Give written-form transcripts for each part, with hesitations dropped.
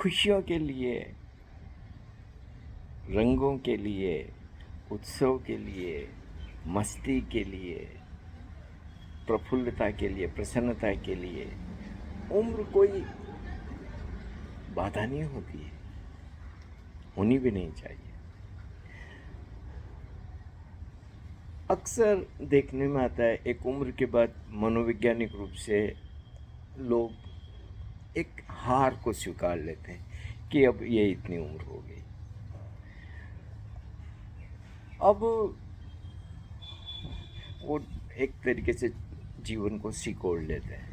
खुशियों के लिए, रंगों के लिए, उत्सव के लिए, मस्ती के लिए, प्रफुल्लता के लिए, प्रसन्नता के लिए उम्र कोई बाधा नहीं होती है, होनी भी नहीं चाहिए। अक्सर देखने में आता है एक उम्र के बाद मनोवैज्ञानिक रूप से लोग एक हार को स्वीकार लेते हैं कि अब ये इतनी उम्र हो गई। अब वो एक तरीके से जीवन को सिकोड़ लेते हैं।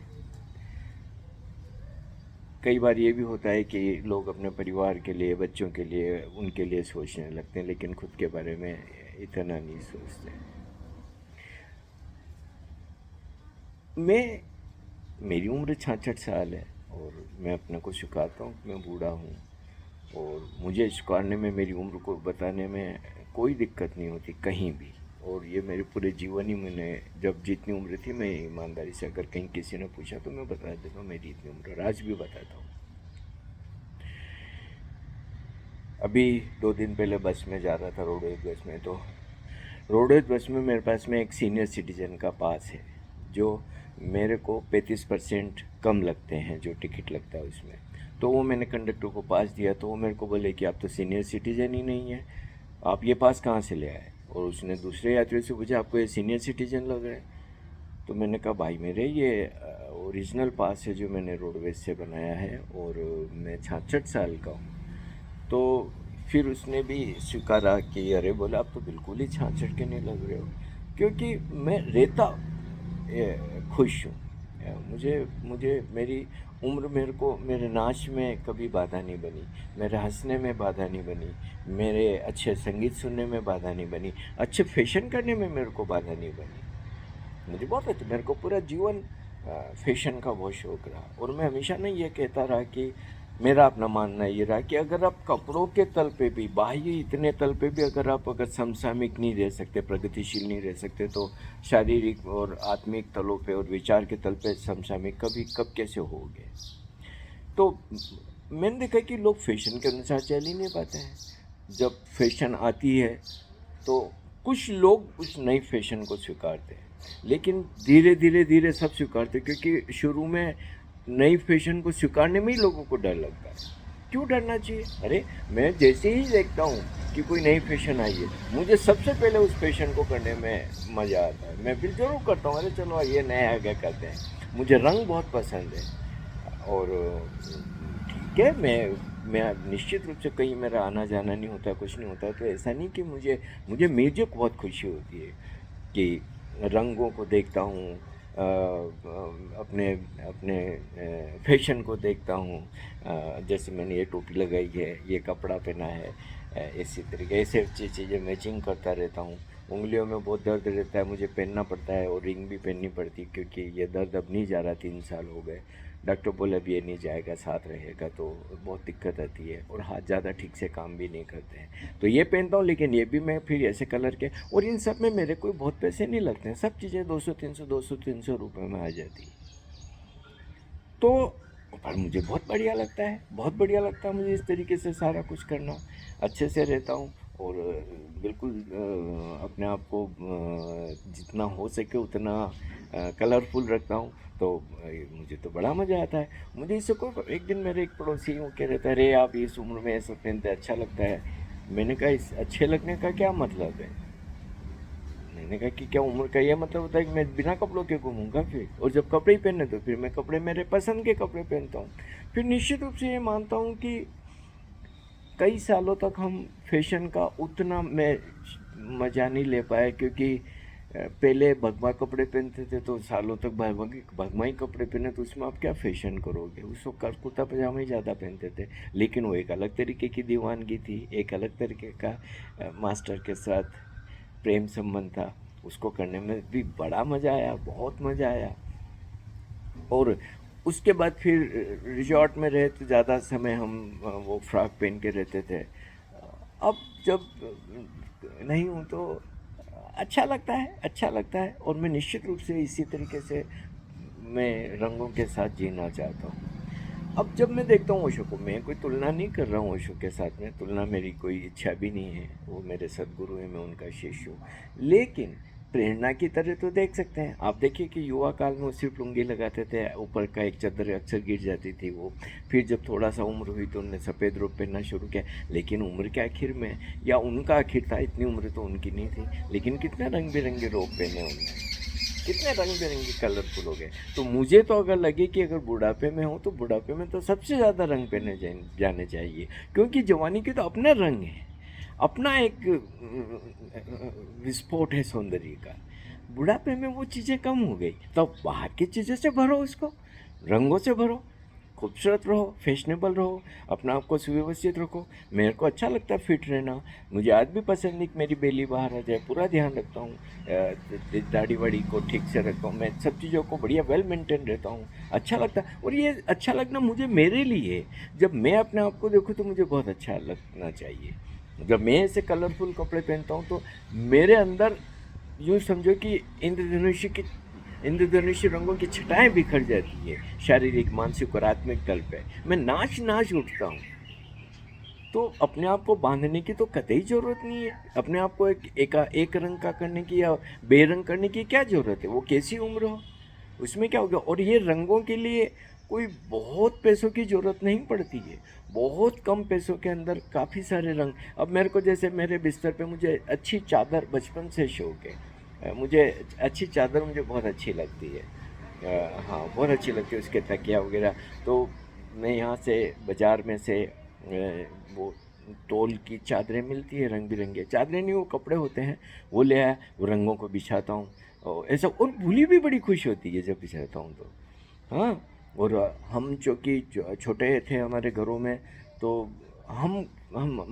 कई बार ये भी होता है कि लोग अपने परिवार के लिए, बच्चों के लिए, उनके लिए सोचने लगते हैं, लेकिन खुद के बारे में इतना नहीं सोचते। मेरी उम्र 66 साल है और मैं अपने को स्वीकारता हूँ कि मैं बूढ़ा हूँ, और मुझे स्वीकारने में, मेरी उम्र को बताने में कोई दिक्कत नहीं होती कहीं भी। और ये मेरे पूरे जीवन ही, मैंने जब जितनी उम्र थी, मैं ईमानदारी से अगर कहीं किसी ने पूछा तो मैं बता देता हूँ मेरी इतनी उम्र, आज भी बताता हूँ। अभी 2 दिन पहले बस में जा रहा था, रोडवेज बस में, तो रोडवेज बस में मेरे पास में एक सीनियर सिटीजन का पास है जो मेरे को 35% कम लगते हैं, जो टिकट लगता है उसमें। तो वो मैंने कंडक्टर को पास दिया, तो वो मेरे को बोले कि आप तो सीनियर सिटीजन ही नहीं है, आप ये पास कहाँ से ले आए। और उसने दूसरे यात्रियों से पूछा, आपको ये सीनियर सिटीजन लग रहा है। तो मैंने कहा, भाई मेरे ये ओरिजिनल पास है जो मैंने रोडवेज से बनाया है, और मैं 66 साल का हूँ। तो फिर उसने भी स्वीकारा कि अरे, बोला आप तो बिल्कुल ही 66 के नहीं लग रहे हो, क्योंकि मैं रहता खुश हूँ। मुझे मुझे मेरी उम्र मेरे को, मेरे नाच में कभी बाधा नहीं बनी, मेरे हंसने में बाधा नहीं बनी, मेरे अच्छे संगीत सुनने में बाधा नहीं बनी, अच्छे फैशन करने में मेरे को बाधा नहीं बनी। मुझे बहुत अच्छा, मेरे को पूरा जीवन फैशन का बहुत शौक रहा। और मैं हमेशा नहीं ये कहता रहा कि, मेरा अपना मानना ये रहा कि अगर आप कपड़ों के तल पे भी, बाह्य इतने तल पे भी अगर समसामयिक नहीं रह सकते, प्रगतिशील नहीं रह सकते, तो शारीरिक और आत्मिक तलों पे और विचार के तल पे समसामयिक कभी कब कैसे होगे। तो मैंने देखा कि लोग फैशन के अनुसार चल ही नहीं पाते हैं। जब फैशन आती है तो कुछ लोग उस नई फैशन को स्वीकारते हैं, लेकिन धीरे धीरे धीरे सब स्वीकारते हैं, क्योंकि शुरू में नई फैशन को स्वीकारने में ही लोगों को डर लगता है। क्यों डरना चाहिए? अरे, मैं जैसे ही देखता हूँ कि कोई नई फैशन आई है, मुझे सबसे पहले उस फैशन को करने में मज़ा आता है। मैं फिर जरूर करता हूँ, अरे चलो ये नया आ गया करते हैं। मुझे रंग बहुत पसंद है, और ठीक है, मैं निश्चित रूप से कहीं मेरा आना जाना नहीं होता, कुछ नहीं होता, तो ऐसा नहीं कि मुझे मुझे म्यूजिक बहुत खुशी होती है कि रंगों को देखता हूँ, अपने अपने फैशन को देखता हूँ। जैसे मैंने ये टोपी लगाई है, ये कपड़ा पहना है, इसी तरीके ऐसे अच्छी चीज़ें मैचिंग करता रहता हूँ। उंगलियों में बहुत दर्द रहता है, मुझे पहनना पड़ता है, और रिंग भी पहननी पड़ती है, क्योंकि ये दर्द अब नहीं जा रहा, 3 साल हो गए। डॉक्टर बोले अब ये नहीं जाएगा, साथ रहेगा, तो बहुत दिक्कत आती है, और हाथ ज़्यादा ठीक से काम भी नहीं करते हैं। तो ये पहनता हूँ, लेकिन ये भी मैं फिर ऐसे कलर के, और इन सब में मेरे कोई बहुत पैसे नहीं लगते हैं, सब चीज़ें 200 300 रुपये में आ जाती है। तो पर मुझे बहुत बढ़िया लगता है, बहुत बढ़िया लगता है मुझे इस तरीके से सारा कुछ करना। अच्छे से रहता हूँ, और बिल्कुल अपने आप को जितना हो सके उतना कलरफुल रखता हूँ। तो मुझे तो बड़ा मज़ा आता है। मुझे इससे कोई, एक दिन मेरे एक पड़ोसी यूँ कह रहे थे, अरे आप इस उम्र में ऐसा पहनते अच्छा लगता है। मैंने कहा, इस अच्छे लगने का क्या मतलब है? मैंने कहा कि क्या उम्र का ये मतलब होता है कि मैं बिना कपड़ों के घूमूंगा फिर? और जब कपड़े ही पहने तो फिर मैं कपड़े, मेरे पसंद के कपड़े पहनता हूँ। फिर निश्चित रूप से ये मानता हूँ कि कई सालों तक हम फैशन का उतना मैं मज़ा नहीं ले पाया, क्योंकि पहले भगवा कपड़े पहनते थे, तो सालों तक भगवाई कपड़े पहने, तो उसमें आप क्या फैशन करोगे? उस वक्त कुर्ता पजामा ही ज़्यादा पहनते थे। लेकिन वो एक अलग तरीके की दीवानगी थी, एक अलग तरीके का मास्टर के साथ प्रेम संबंध था, उसको करने में भी बड़ा मज़ा आया, बहुत मज़ा आया। और उसके बाद फिर रिजॉर्ट में रहे तो ज़्यादा समय हम वो फ्रॉक पहन के रहते थे। अब जब नहीं हूँ तो अच्छा लगता है, अच्छा लगता है, और मैं निश्चित रूप से इसी तरीके से मैं रंगों के साथ जीना चाहता हूँ। अब जब मैं देखता हूँ ओशो को, मैं कोई तुलना नहीं कर रहा हूँ ओशो के साथ में, तुलना मेरी कोई इच्छा भी नहीं है, वो मेरे सदगुरु हैं, मैं उनका शिष्य हूँ। लेकिन प्रेरणा की तरह तो देख सकते हैं। आप देखिए कि युवा काल में वो सिर्फ लुंगी लगाते थे, ऊपर का एक चादर अक्सर गिर जाती थी वो। फिर जब थोड़ा सा उम्र हुई तो उन्होंने सफ़ेद रोब पहनना शुरू किया। लेकिन उम्र के आखिर में, या उनका आखिर था, इतनी उम्र तो उनकी नहीं थी, लेकिन कितने रंग बिरंगे रोब पहने उन्होंने, कितने रंग बिरंगे कलरफुल हो गए। तो मुझे तो अगर लगे कि अगर बुढ़ापे में हो तो बुढ़ापे में तो सबसे ज़्यादा रंग पहने जाने चाहिए, क्योंकि जवानी के तो अपने रंग हैं, अपना एक विस्फोट है सौंदर्य का। बुढ़ापे में वो चीज़ें कम हो गई, तो बाहर की चीज़ों से भरो उसको, रंगों से भरो, खूबसूरत रहो, फैशनेबल रहो, अपना आप को सुव्यवस्थित रखो। मेरे को अच्छा लगता है फिट रहना, मुझे आज भी पसंद नहीं कि मेरी बेली बाहर आ जाए, पूरा ध्यान रखता हूँ, दाढ़ी वाड़ी को ठीक से रखता हूँ, मैं सब चीज़ों को बढ़िया वेल मेंटेन रहता हूँ, अच्छा लगता है। और ये अच्छा लगना मुझे मेरे लिए, जब मैं अपने आप को देखूँ तो मुझे बहुत अच्छा लगना चाहिए। जब मैं ऐसे कलरफुल कपड़े पहनता हूँ तो मेरे अंदर यूँ समझो कि इंद्रधनुषी रंगों की छटाएं बिखर जाती है, शारीरिक, मानसिक और आत्मिक तल पे मैं नाच नाच उठता हूँ। तो अपने आप को बांधने की तो कतई ज़रूरत नहीं है, अपने आप को एक रंग का करने की या बेरंग करने की क्या ज़रूरत है। वो कैसी उम्र हो, उसमें क्या हो गया। और ये रंगों के लिए कोई बहुत पैसों की ज़रूरत नहीं पड़ती है, बहुत कम पैसों के अंदर काफ़ी सारे रंग। अब मेरे को जैसे मेरे बिस्तर पे मुझे अच्छी चादर बचपन से शौक है, मुझे अच्छी चादर मुझे बहुत अच्छी लगती है। हाँ, बहुत अच्छी लगती है उसके तकिया वगैरह। तो मैं यहाँ से बाज़ार में से वो तौल की चादरें मिलती है, रंग बिरंगे चादरें नहीं, वो कपड़े होते हैं, वो ले आया, वो रंगों को बिछाता हूँ और ऐसा। और भूली भी बड़ी खुश होती है जब बिछाता हूँ तो। हाँ। और हम चूँकि छोटे थे हमारे घरों में, तो हम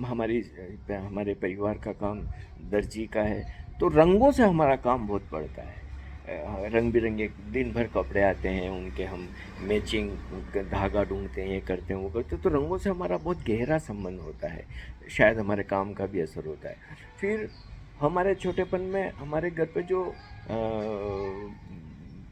हमारे परिवार का काम दर्जी का है, तो रंगों से हमारा काम बहुत पड़ता है। रंग बिरंगे दिन भर कपड़े आते हैं उनके, हम मैचिंग धागा ढूंढते हैं, ये करते हैं वो करते हैं, तो रंगों से हमारा बहुत गहरा संबंध होता है। शायद हमारे काम का भी असर होता है। फिर हमारे छोटेपन में हमारे घर पे जो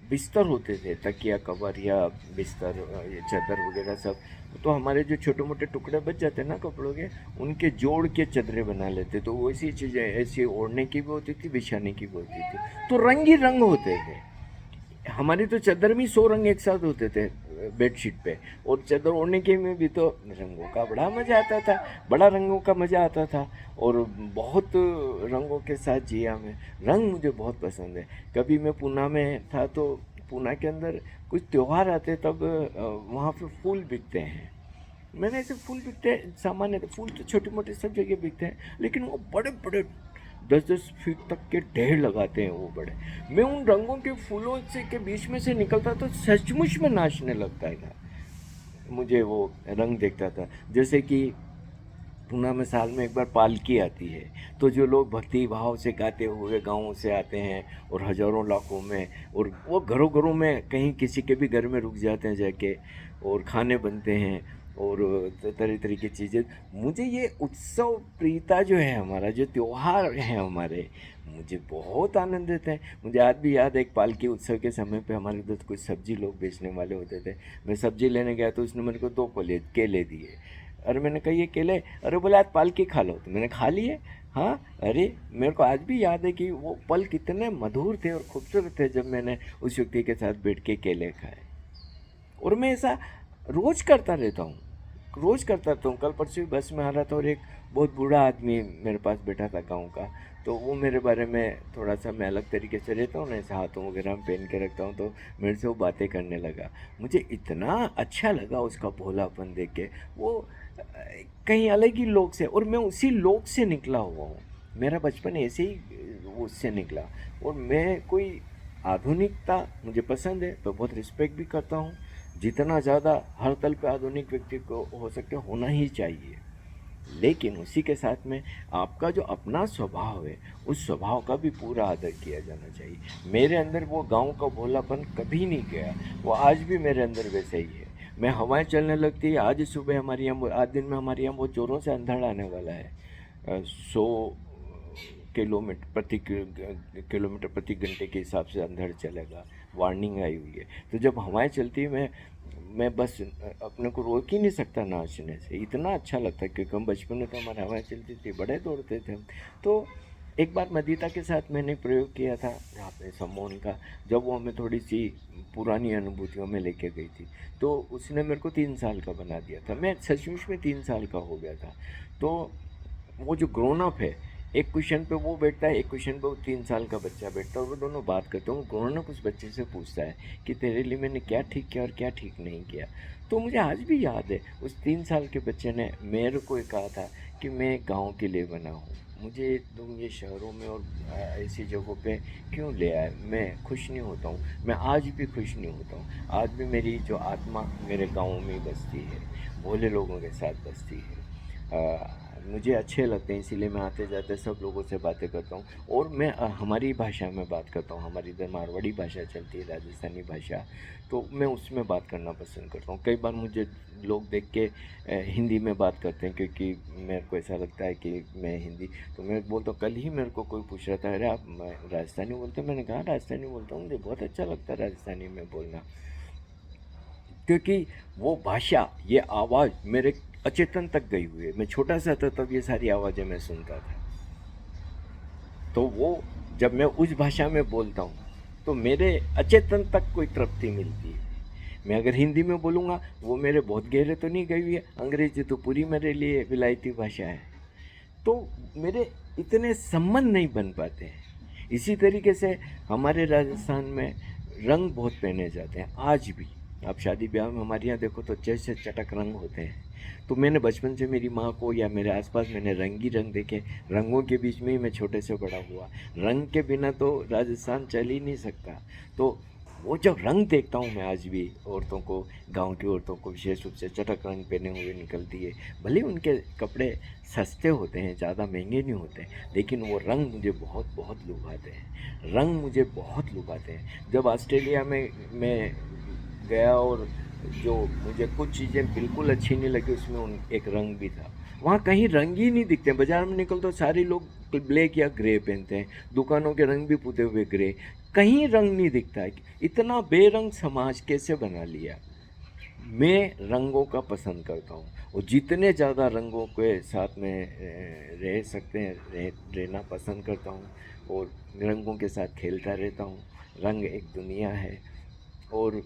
बिस्तर होते थे, तकिया कवर या बिस्तर, ये चादर वगैरह सब, तो हमारे जो छोटे मोटे टुकड़े बच जाते ना कपड़ों के, उनके जोड़ के चादरें बना लेते। तो वैसी चीज़ें ऐसी ओढ़ने की भी होती थी, बिछाने की भी होती थी, तो रंग ही रंग होते थे। हमारी तो चादर में 100 रंग एक साथ होते थे बेडशीट पे, और चादर ओढ़ने के में भी तो रंगों का बड़ा मज़ा आता था, बड़ा रंगों का मज़ा आता था। और बहुत रंगों के साथ जिया मैं, रंग मुझे बहुत पसंद है। कभी मैं पूना में था तो पूना के अंदर कुछ त्यौहार आते, तब वहाँ पे फूल बिकते हैं। मैंने ऐसे फूल बिकते हैं, सामान्य फूल तो छोटे मोटे सब जगह बिकते हैं, लेकिन वो बड़े बड़े 10-10 फीट तक के ढेर लगाते हैं वो बड़े। मैं उन रंगों के फूलों से के बीच में से निकलता तो सचमुच में नाचने लगता था। मुझे वो रंग देखता था। जैसे कि पूना में साल में एक बार पालकी आती है, तो जो लोग भक्ति भाव से गाते हुए गाँव से आते हैं, और हज़ारों लाखों में, और वो घरों घरों में कहीं किसी के भी घर में रुक जाते हैं जाके, और खाने बनते हैं, और तरह तरह की चीज़ें। मुझे ये उत्सव प्रियता जो है, हमारा जो त्यौहार है हमारे, मुझे बहुत आनंद देते हैं। मुझे आज भी याद है, एक पालकी उत्सव के समय पे हमारे इधर कुछ सब्जी लोग बेचने वाले होते थे। मैं सब्जी लेने गया तो उसने मेरे को 2 केले दिए। अरे मैंने कहा ये केले, अरे बोले आज पालकी खा लो, तो मैंने खा लिए। हाँ। अरे मेरे को आज भी याद है कि वो पल कितने मधुर थे और खूबसूरत थे जब मैंने उस व्यक्ति के साथ बैठ के केले खाए। और मैं ऐसा रोज़ करता रहता हूँ, रोज़ करता रहता हूँ। कल परसों बस में आ रहा था और एक बहुत बूढ़ा आदमी मेरे पास बैठा था गाँव का, तो वो मेरे बारे में थोड़ा सा, मैं अलग तरीके से रहता हूँ ना, ऐसे हाथों वगैरह में पहन के रखता हूँ, तो मेरे से वो बातें करने लगा। मुझे इतना अच्छा लगा उसका भोलापन देख के। वो कहीं अलग ही लोक से, और मैं उसी लोक से निकला हुआ हूँ। मेरा बचपन ऐसे ही उससे निकला। और मैं कोई आधुनिकता मुझे पसंद है, तो बहुत रिस्पेक्ट भी करता हूँ। जितना ज़्यादा हर तल पे आधुनिक व्यक्ति को हो सके होना ही चाहिए, लेकिन उसी के साथ में आपका जो अपना स्वभाव है, उस स्वभाव का भी पूरा आदर किया जाना चाहिए। मेरे अंदर वो गांव का भोलापन कभी नहीं गया, वो आज भी मेरे अंदर वैसे ही है। मैं हवाएं चलने लगती है, आज सुबह हमारे यहाँ, आज दिन में हमारे यहाँ बहुत ज़ोरों से अंधड़ आने वाला है। 100 किलोमीटर प्रति घंटे के हिसाब से अंधड़ चलेगा, वार्निंग आई हुई है। तो जब हवाएं चलती है, मैं बस अपने को रोक ही नहीं सकता नाचने से, इतना अच्छा लगता है, क्योंकि हम बचपन में तो हमारी हवाएं चलती थी, बड़े दौड़ते थे हम। तो एक बार मदिता के साथ मैंने प्रयोग किया था यहाँ पे सम्मोहन का, जब वो हमें थोड़ी सी पुरानी अनुभूतियों में लेके गई थी, तो उसने मेरे को 3 साल का बना दिया था, मैं सचमुच में 3 साल का हो गया था। तो वो जो ग्रोन अप है, एक क्वेश्चन पे वो बैठता है, एक क्वेश्चन पे वो 3 साल का बच्चा बैठता है, और वो दोनों बात करते हैं। वो ग्रोन अप उस बच्चे से पूछता है कि तेरे लिए मैंने क्या ठीक किया और क्या ठीक नहीं किया। तो मुझे आज भी याद है, उस 3 साल के बच्चे ने मेरे को ये कहा था कि मैं गाँव के लिए बना हूँ, मुझे तुम ये शहरों में और ऐसी जगहों पे क्यों ले आए, मैं खुश नहीं होता हूँ, मैं आज भी खुश नहीं होता हूँ। आज भी मेरी जो आत्मा मेरे गाँव में ही बसती है, भोले लोगों के साथ बसती है। मुझे अच्छे लगते हैं, इसीलिए मैं आते जाते सब लोगों से बातें करता हूँ, और मैं हमारी भाषा में बात करता हूँ। हमारी इधर मारवाड़ी भाषा चलती है, राजस्थानी भाषा, तो मैं उसमें बात करना पसंद करता हूँ। कई बार मुझे लोग देख के हिंदी में बात करते हैं, क्योंकि मेरे को ऐसा लगता है कि मैं हिंदी, तो मैं बोलता हूँ। कल ही मेरे को कोई पूछ रहा था, अरे आप राजस्थानी बोलते हैं? मैंने कहा राजस्थानी बोलता हूँ, मुझे बहुत अच्छा लगता है राजस्थानी में बोलना, क्योंकि वो भाषा, ये आवाज़ मेरे अचेतन तक गई हुई है। मैं छोटा सा था तब ये सारी आवाज़ें मैं सुनता था, तो वो जब मैं उस भाषा में बोलता हूँ तो मेरे अचेतन तक कोई तृप्ति मिलती है। मैं अगर हिंदी में बोलूँगा, वो मेरे बहुत गहरे तो नहीं गई हुई है, अंग्रेजी तो पूरी मेरे लिए विलायती भाषा है, तो मेरे इतने संबंध नहीं बन पाते हैं। इसी तरीके से हमारे राजस्थान में रंग बहुत पहने जाते हैं आज भी। आप शादी ब्याह में हमारे यहाँ देखो तो जैसे चटक रंग होते हैं, तो मैंने बचपन से मेरी माँ को या मेरे आसपास मैंने रंगी रंग देखे, रंगों के बीच में ही मैं छोटे से बड़ा हुआ। रंग के बिना तो राजस्थान चल ही नहीं सकता। तो वो जब रंग देखता हूँ मैं आज भी, औरतों को, गांव की औरतों को विशेष रूप से चटक रंग पहने हुए निकलती है, भले उनके कपड़े सस्ते होते हैं, ज़्यादा महंगे नहीं होते, लेकिन वो रंग मुझे बहुत बहुत लुभाते हैं, रंग मुझे बहुत लुभाते हैं। जब ऑस्ट्रेलिया में मैं गया, और जो मुझे कुछ चीज़ें बिल्कुल अच्छी नहीं लगी, उसमें एक रंग भी था। वहाँ कहीं रंग ही नहीं दिखते, बाजार में निकल तो सारे लोग ब्लैक या ग्रे पहनते हैं, दुकानों के रंग भी पुते हुए ग्रे, कहीं रंग नहीं दिखता है। इतना बेरंग समाज कैसे बना लिया। मैं रंगों का पसंद करता हूँ, और जितने ज़्यादा रंगों के साथ में रह सकते हैं रहना पसंद करता हूँ, और रंगों के साथ खेलता रहता हूँ। रंग एक दुनिया है। और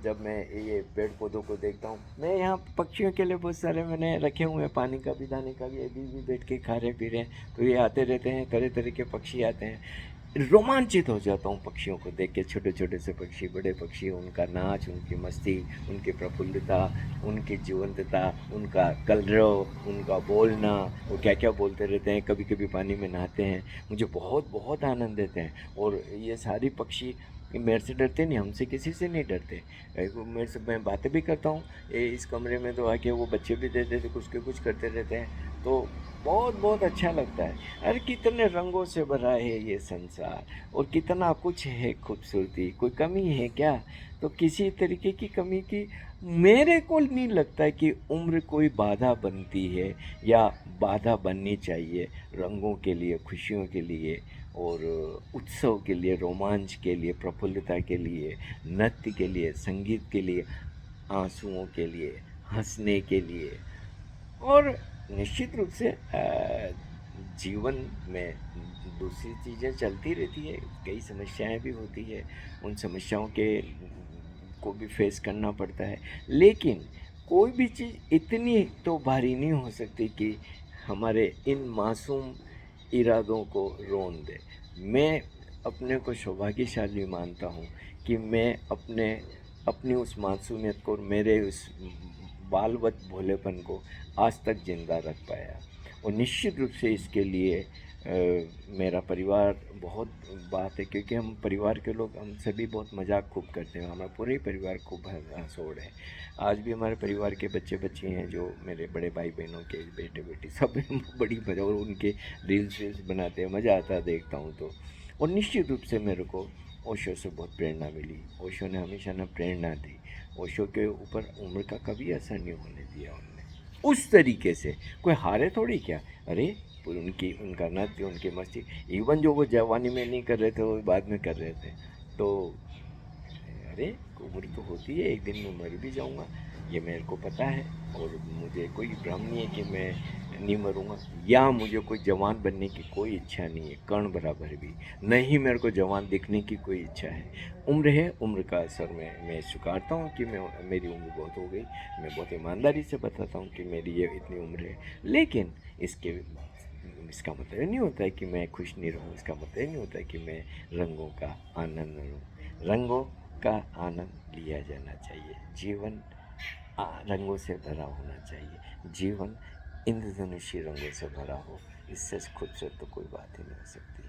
जब मैं ये पेड़ पौधों को देखता हूँ, मैं यहाँ पक्षियों के लिए बहुत सारे मैंने रखे हुए हैं, पानी का भी, दाने का भी, अभी भी बैठ के खा रहे पी रहे हैं, तो ये आते रहते हैं, तरह तरह के पक्षी आते हैं। रोमांचित हो जाता हूँ पक्षियों को देख के, छोटे छोटे से पक्षी, बड़े पक्षी, उनका नाच, उनकी मस्ती, उनकी प्रफुल्लता, उनकी जीवंतता, उनका कलरव, उनका बोलना, वो क्या क्या बोलते रहते हैं, कभी कभी पानी में नहाते हैं, मुझे बहुत बहुत आनंद देते हैं। और ये सारी पक्षी मेरे से डरते नहीं, हमसे किसी से नहीं डरते। मेरे से मैं बातें भी करता हूँ, इस कमरे में तो आके वो बच्चे भी दे देते, कुछ के कुछ करते रहते हैं, तो बहुत बहुत अच्छा लगता है। अरे कितने रंगों से भरा है ये संसार, और कितना कुछ है खूबसूरती, कोई कमी है क्या? तो किसी तरीके की कमी की मेरे को नहीं लगता कि उम्र कोई बाधा बनती है, या बाधा बननी चाहिए रंगों के लिए, खुशियों के लिए, और उत्सव के लिए, रोमांच के लिए, प्रफुल्लता के लिए, नृत्य के लिए, संगीत के लिए, आंसुओं के लिए, हंसने के लिए। और निश्चित रूप से जीवन में दूसरी चीज़ें चलती रहती है, कई समस्याएं भी होती है, उन समस्याओं के को भी फेस करना पड़ता है, लेकिन कोई भी चीज़ इतनी तो भारी नहीं हो सकती कि हमारे इन मासूम इरादों को रोन दे। मैं अपने को सौभाग्यशाली मानता हूँ कि मैं अपनी उस मासूमियत को और मेरे उस बालवत भोलेपन को आज तक ज़िंदा रख पाया। और निश्चित रूप से इसके लिए मेरा परिवार बहुत बात है, क्योंकि हम परिवार के लोग, हम सभी बहुत मजाक खूब करते हैं, हमारा पूरे परिवार खूब हंसोड़ है। आज भी हमारे परिवार के बच्चे बच्ची हैं, जो मेरे बड़े भाई बहनों के बेटे बेटी, सब बड़ी मजा, और उनके रील्स वील्स बनाते हैं, मज़ा आता है देखता हूँ तो। और निश्चित रूप से मेरे को ओशो से बहुत प्रेरणा मिली। ओशो ने हमेशा ना प्रेरणा दी, ओशो के ऊपर उम्र का कभी असर नहीं होने दिया उन्होंने, उस तरीके से। कोई हारे थोड़ी क्या, अरे उनका नृत्य, उनकी मस्ती, इवन जो वो जवानी में नहीं कर रहे थे वो बाद में कर रहे थे। तो अरे उम्र तो होती है, एक दिन मैं मर भी जाऊँगा, ये मेरे को पता है। और मुझे कोई भ्रम नहीं है कि मैं नहीं मरूँगा, या मुझे कोई जवान बनने की कोई इच्छा नहीं है, कर्ण बराबर भी नहीं। मेरे को जवान दिखने की कोई इच्छा है। उम्र है, उम्र का असर मैं स्वीकारता हूँ कि मेरी उम्र बहुत हो गई। मैं बहुत ईमानदारी से बताता हूँ कि मेरी ये इतनी उम्र है। लेकिन इसका मतलब ये नहीं होता है कि मैं खुश नहीं रहूँ, इसका मतलब ये नहीं होता है कि मैं रंगों का आनंद न लूँ। रंगों का आनंद लिया जाना चाहिए। जीवन रंगों से भरा होना चाहिए। जीवन इंद्रधनुषी रंगों से भरा हो, इससे खूबसूरत तो कोई बात ही नहीं हो सकती।